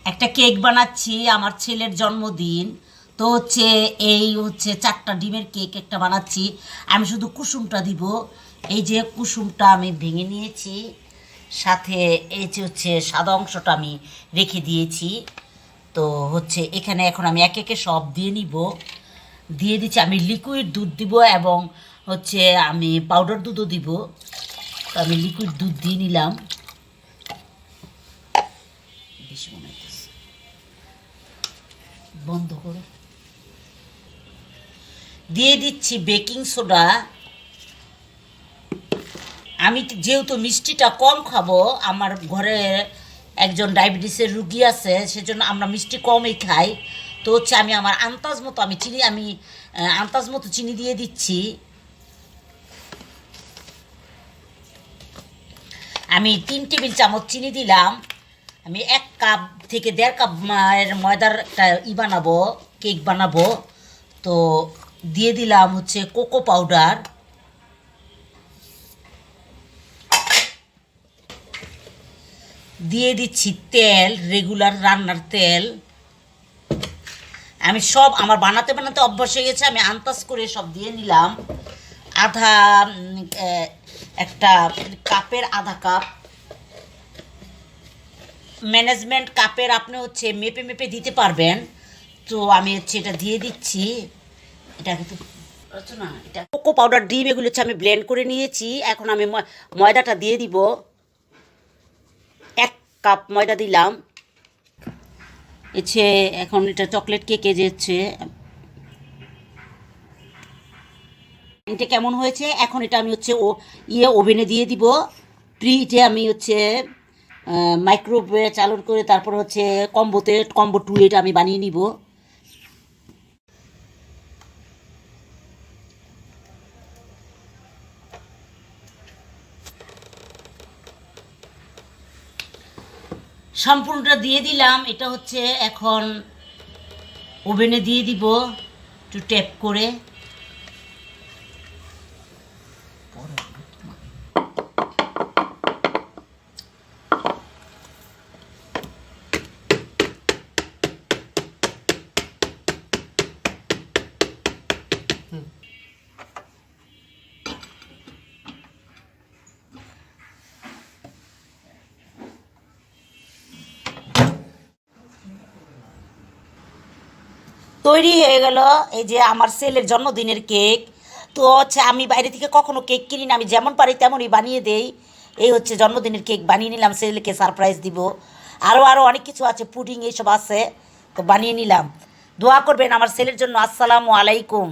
একটা কেক বানাচ্ছি আমার ছেলের জন্মদিন। তো হচ্ছে এই হচ্ছে 4টা ডিমের কেক একটা বানাচ্ছি। আমি শুধু কুসুমটা দিব। এই যে কুসুমটা আমি ভেঙে নিয়েছি, সাথে এই যে হচ্ছে সাদা অংশটা আমি রেখে দিয়েছি। তো হচ্ছে এখানে এখন আমি একে একে সব দিয়ে নিব। দিয়ে দিচ্ছি, আমি লিকুইড দুধ দিব এবং হচ্ছে আমি পাউডার দুধও দিব। তো আমি লিকুইড দুধ দিয়ে নিলাম। বেশি মনে হইতেছে, বন্ধ করো। দিয়ে দিচ্ছি বেকিং সোডা। আমি যেহেতু মিষ্টিটা কম খাবো, আমার ঘরে একজন ডায়াবেটিসের রুগী আছে, সেজন্য আমরা মিষ্টি কমই খাই। তো হচ্ছে আমি আমার আন্দাজ মতো আন্দাজ মতো চিনি দিয়ে দিচ্ছি। আমি 3 টেবিল চামচ চিনি দিলাম। আমি 1 কাপ থেকে 1.5 কাপ ময়দার একটা বানাবো, কেক বানাবো। তো দিয়ে দিলাম হচ্ছে কোকো পাউডার। দিয়ে দিচ্ছি তেল, রেগুলার রান্নার তেল। আমি সব আমার বানাতে বানাতে অভ্যাস হয়ে গেছে, আমি আন্দাজ করে সব দিয়ে নিলাম। আধা একটা কাপের আধা কাপ, ম্যানেজমেন্ট কাপের আপনি হচ্ছে মেপে মেপে দিতে পারবেন। তো আমি হচ্ছে এটা দিয়ে দিচ্ছি। এটা কিন্তু না, এটা কোকো পাউডার, ডিম এগুলো হচ্ছে আমি ব্লেন্ড করে নিয়েছি। এখন আমি ময়দাটা দিয়ে দিব। 1 কাপ ময়দা দিলাম। এছে এখন এটা চকলেট কেকে যেচ্ছে এটা কেমন হয়েছে। এখন এটা আমি হচ্ছে ওভেনে দিয়ে দিব। প্রিহিটে আমি হচ্ছে মাইক্রোওয়েভে চালু করে তারপর হচ্ছে কম্বো 2 এটা আমি বানিয়ে নিব। সম্পূর্ণটা দিয়ে দিলাম। এটা হচ্ছে এখন ওভেনে দিয়ে দিব একটু ট্যাপ করে। তৈরি হয়ে গেল এই যে আমার ছেলের জন্মদিনের কেক। তো হচ্ছে আমি বাইরে থেকে কখনো কেক কিনি না, আমি যেমন পারি তেমনই বানিয়ে দেই। এই হচ্ছে জন্মদিনের কেক বানিয়ে নিলাম, ছেলেকে সারপ্রাইজ দিব। আরও অনেক কিছু আছে, পুডিং এইসব আছে, তো বানিয়ে নিলাম। দোয়া করবেন আমার ছেলের জন্য। আসসালামু আলাইকুম।